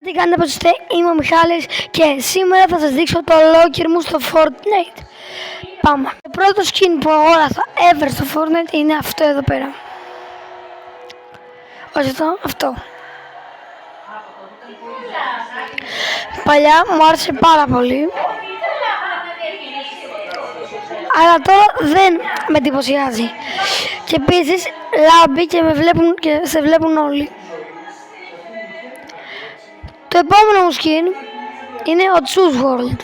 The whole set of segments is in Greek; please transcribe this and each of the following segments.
Τι κάνετε, πώς είστε, είμαι ο Μιχάλης και σήμερα θα σας δείξω το locker μου στο Fortnite. Πάμε. Το πρώτο skin που αγόρασα ever στο Fortnite είναι αυτό εδώ πέρα. Όχι αυτό. Παλιά μου άρεσε πάρα πολύ, αλλά τώρα δεν με εντυπωσιάζει. Και επίσης λάμπει και με βλέπουν και σε βλέπουν όλοι. Το επόμενο μου skin είναι ο Choose World.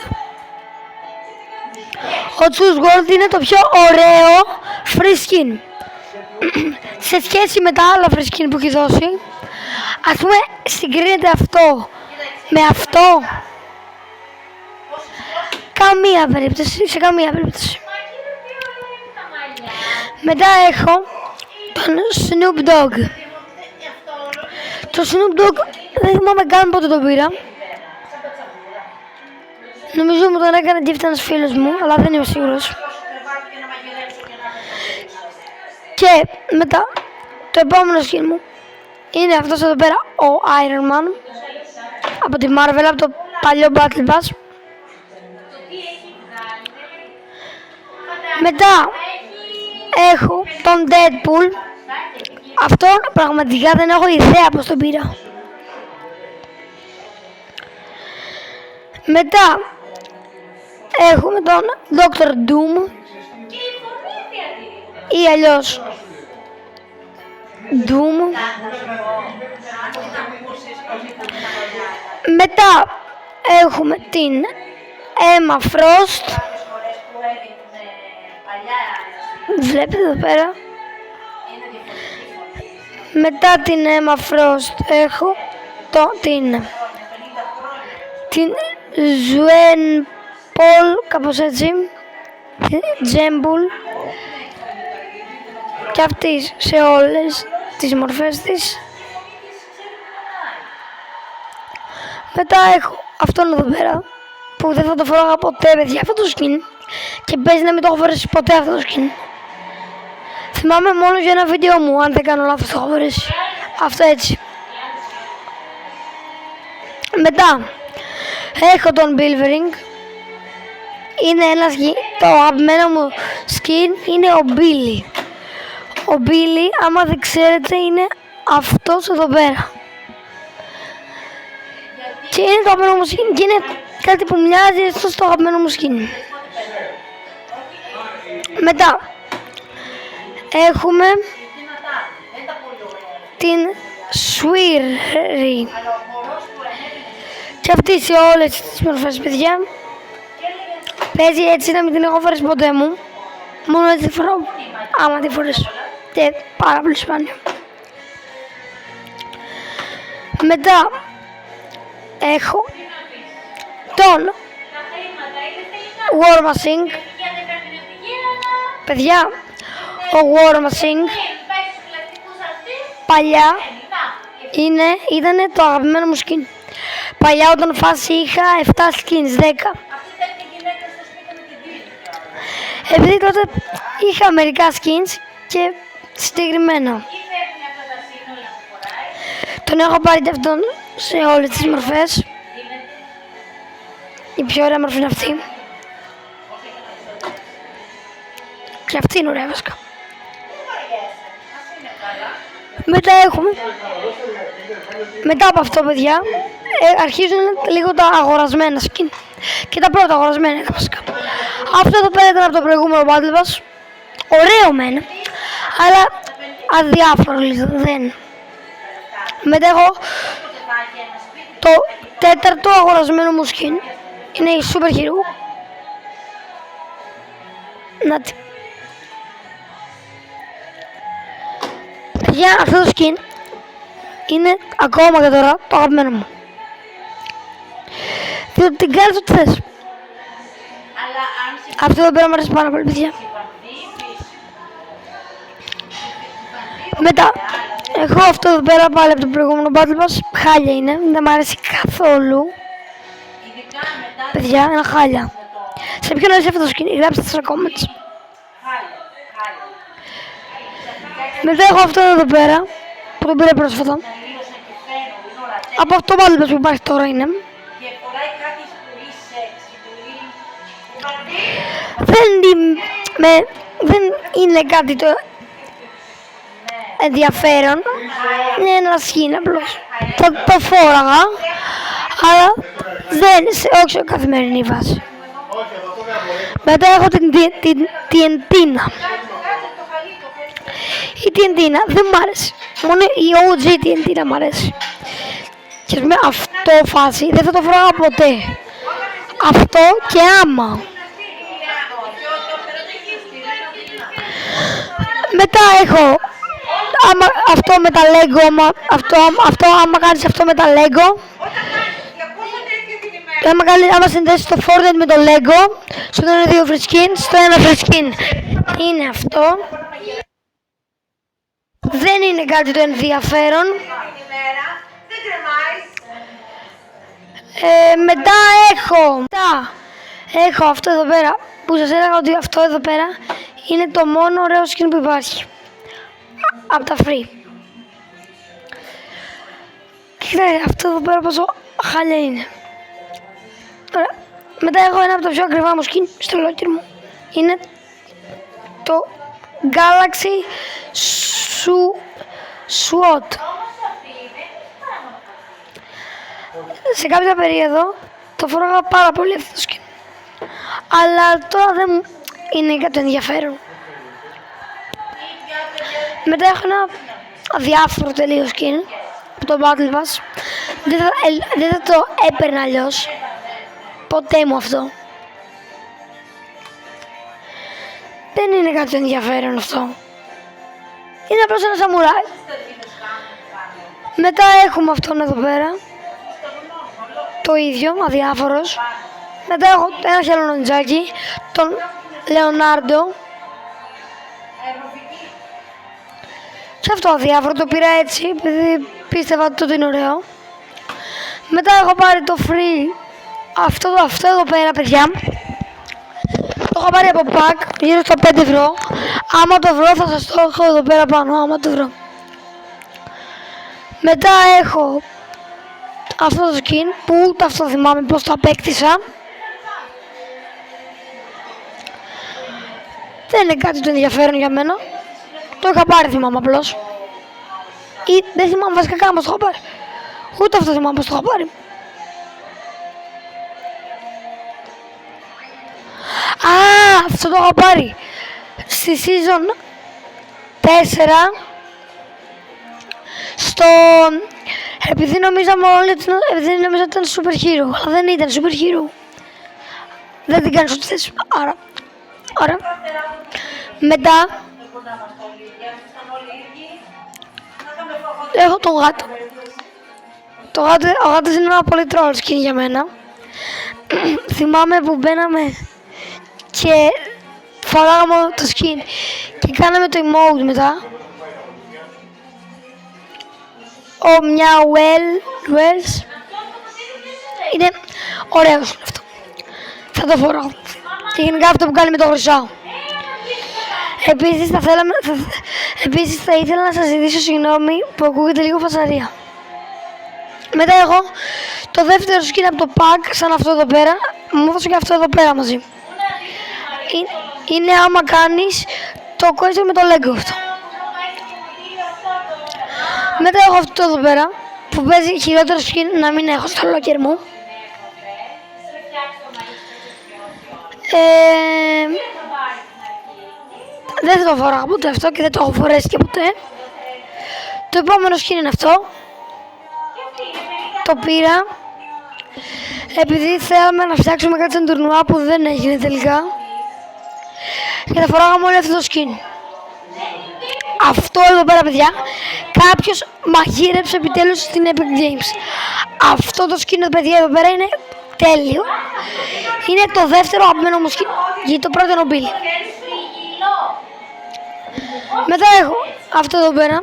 Ο Choose World είναι το πιο ωραίο free skin. Σε σχέση με τα άλλα free skin που έχει δώσει, ας πούμε συγκρίνεται αυτό με αυτό. Σε καμία περίπτωση. Μετά έχω τον Snoop Dogg. Το Snoop Dogg δεν θυμάμαι καν πότε τον πήρα. Νομίζω μου τον έκανε gift ένας φίλος μου, αλλά δεν είμαι σίγουρος. Και μετά το επόμενο skin μου είναι αυτός εδώ πέρα, ο Iron Man από τη Marvel, από το παλιό Battle Pass. Μετά έχω τον Deadpool. Αυτόν πραγματικά δεν έχω ιδέα πώς τον πήρα. Μετά έχουμε τον Dr. Doom ή αλλιώς Doom. Μετά έχουμε την Emma Frost. Βλέπετε εδώ πέρα. Μετά την Emma Frost έχω την Gwen Paul, κάπως έτσι, Jembul, και αυτή σε όλες τις μορφές της. Μετά έχω αυτόν εδώ πέρα που δεν θα το φοράγα ποτέ, παιδιά, αυτό το skin, και παίζει να μην το έχω φορέσει ποτέ αυτό το skin. Θυμάμαι μόνο για ένα βίντεο μου, αν δεν κάνω λάθος το έχω φορέσει. Αυτό έτσι. Μετά έχω τον Bilvering. Είναι ένας, το αγαπημένο μου skin είναι ο Billy. Ο Billy, άμα δεν ξέρετε, είναι αυτός εδώ πέρα. Και είναι το αγαπημένο μου skin και είναι κάτι που μοιάζει στο αγαπημένο μου skin. Μετά έχουμε την Sweary. Και αυτή σε όλες τις μορφές, παιδιά. Παίζει έτσι να μην την έχω φορέσει ποτέ μου. Μόνο έτσι τη φορώ, άμα τη φορέσω. Και πάρα πολύ σπάνια. Μετά έχω τον War Machine. Παιδιά, ο War Machine παλιά ήταν το αγαπημένο μου skin. Παλιά όταν φάση είχα 7 skins, 10. Επειδή τότε είχα μερικά skins και συγκεκριμένα. Τον έχω πάρει και αυτόν σε όλες τις μορφές. Η πιο ωραία μορφή είναι αυτή. Και αυτή είναι ωραία βασικά. Μετά από αυτό, παιδιά, αρχίζουν λίγο τα αγορασμένα skin. Και τα πρώτα αγορασμένα είναι βασικά. Αυτό εδώ πέρα ήταν από το προηγούμενο Battle Pass. Ωραίο μεν, αλλά αδιάφορο λίγο, δεν. Μετά έχω το τέταρτο αγορασμένο μου skin. Είναι η Super Hero. Να τη. Για αυτό το skin είναι ακόμα και τώρα το αγαπημένο μου. Διότι την κάνεις ό,τι θες. Αυτό εδώ πέρα μου αρέσει πάρα πολύ, παιδιά. Μετά έχω αυτό εδώ πέρα πάλι από το προηγούμενο Battle Pass. Χάλια είναι, δεν μου αρέσει καθόλου. Παιδιά, είναι χάλια. Σε ποιον αρέσει αυτό το skin, γράψτε στα comments. Μετά έχω αυτό εδώ πέρα που τον πήρα πρόσφατα. Από αυτό Battle Pass που υπάρχει τώρα είναι. Και φοράει κάτι Δεν είναι κάτι το ενδιαφέρον. Είναι ένα skin απλώς. Το φόραγα, αλλά δεν όχι σε καθημερινή βάση. Μετά έχω την TNT. Η TNT δεν μ' άρεσε. Μόνο η OG TNT μ' αρέσει. Και με αυτό φάση δεν θα το φοράγα ποτέ. Αυτό και άμα. Μετά έχω αυτό με τα Lego, αυτό άμα κάνεις αυτό με τα Lego. Άμα συνδέσεις το Fortnite με το Lego, σου δίνει 2 free skins, στο ένα free skin είναι αυτό. Δεν είναι κάτι το ενδιαφέρον. Μετά έχω αυτό εδώ πέρα, που σας έλεγα ότι αυτό εδώ πέρα είναι το μόνο ωραίο skin που υπάρχει από τα free. Κοιτάξτε αυτό εδώ πέρα πόσο χάλια είναι. Ωραία. Μετά έχω ένα από τα πιο ακριβά μου skin στο locker μου. Είναι το Galaxy SWAT. Σε κάποια περίοδο το φοράγα πάρα πολύ αυτό το skin. Αλλά τώρα δεν είναι κάτι ενδιαφέρον. Μετά έχω ένα αδιάφορο τελείως skin από το Battle Pass. Δεν θα το έπαιρνα αλλιώς. Ποτέ μου αυτό. Δεν είναι κάτι ενδιαφέρον αυτό. Είναι απλώς ένα σαμουράι. Μετά έχουμε αυτόν εδώ πέρα. Το ίδιο, αδιάφορος. Μετά έχω ένα χελονοντζάκι, τον Λεωνάρντο. Και αυτό αδιάφορο, το πήρα έτσι, επειδή πίστευα ότι το είναι ωραίο. Μετά έχω πάρει το free, αυτό εδώ πέρα, παιδιά. Το έχω πάρει από pack, γύρω στα 5 ευρώ. Άμα το βρω θα σας το έχω εδώ πέρα πάνω, άμα το βρω. Μετά έχω αυτό το skin που ούτε αυτό θυμάμαι πως το απέκτησα. Δεν είναι κάτι το ενδιαφέρον για μένα. Το είχα πάρει, θυμάμαι απλώς. Ή δεν θυμάμαι βασικά καν πως το είχα πάρει. Ούτε αυτό θυμάμαι πως το είχα πάρει. Αυτό το είχα πάρει στη season 4 επειδή νομίζαμε όλοι ότι ήταν super hero, αλλά δεν ήταν super hero. Δεν την κάνεις ό,τι θες. Άρα. Μετά έχω τον γάτο. Ο γάτος είναι ένα πολύ troll skin για μένα. Θυμάμαι που μπαίναμε και φοράγαμε το skin και κάναμε το emote μετά. Ο Wells είναι ωραίος αυτό. Θα το φοράω. Και γενικά αυτό που κάνει με το χρυσό. Επίσης θα ήθελα να σας ζητήσω συγγνώμη που ακούγεται λίγο φασαρία. Μετά έχω το δεύτερο skin από το pack, σαν αυτό εδώ πέρα. Μου έδωσε και αυτό εδώ πέρα μαζί. Είναι άμα κάνεις το coaster με το Lego αυτό. Μετά έχω αυτό εδώ πέρα που παίζει χειρότερο skin να μην έχω στο locker μου. Δεν θα το φοράω ποτέ αυτό και δεν το έχω φορέσει και ποτέ. Το επόμενο skin είναι αυτό. Το πήρα επειδή θέλαμε να φτιάξουμε κάτι σαν τουρνουά που δεν έγινε τελικά. Και θα φοράγαμε όλο αυτό το skin. Αυτό εδώ πέρα, παιδιά, κάποιος μαγείρεψε επιτέλους στην Epic Games. Αυτό το skin, παιδιά, εδώ πέρα είναι τέλειο. Είναι το δεύτερο αγαπημένο μου skin, γιατί το πρώτο είναι ο Billy. Μετά έχω αυτό εδώ πέρα,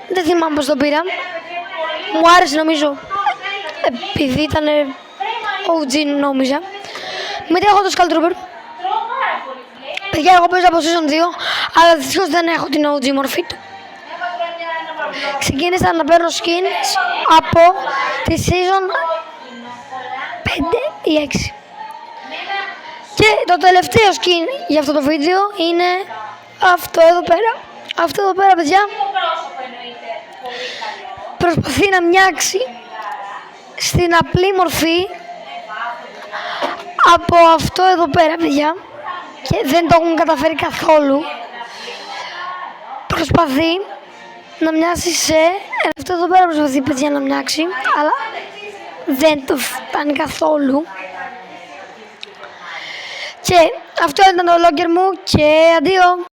δεν θυμάμαι πως το πήρα. Μου άρεσε νομίζω, επειδή ήταν OG νόμιζα. Μετά έχω το Skull Trooper. Παιδιά, εγώ παίζω από Season 2, αλλά δυστυχώς δεν έχω την OG μορφή του. ξεκίνησα να παίρνω skins από τη season 5 ή 6. Και το τελευταίο skin για αυτό το βίντεο είναι αυτό εδώ πέρα. Αυτό εδώ πέρα, παιδιά, προσπαθεί να μοιάξει στην απλή μορφή από αυτό εδώ πέρα, παιδιά, και δεν το έχουν καταφέρει καθόλου. Προσπαθεί να μοιάσει σε... αυτό εδώ πέρα προσπαθεί, παιδιά, να μοιάξει, αλλά δεν το φτάνει καθόλου. Και αυτό ήταν το vlogger μου και αντίο.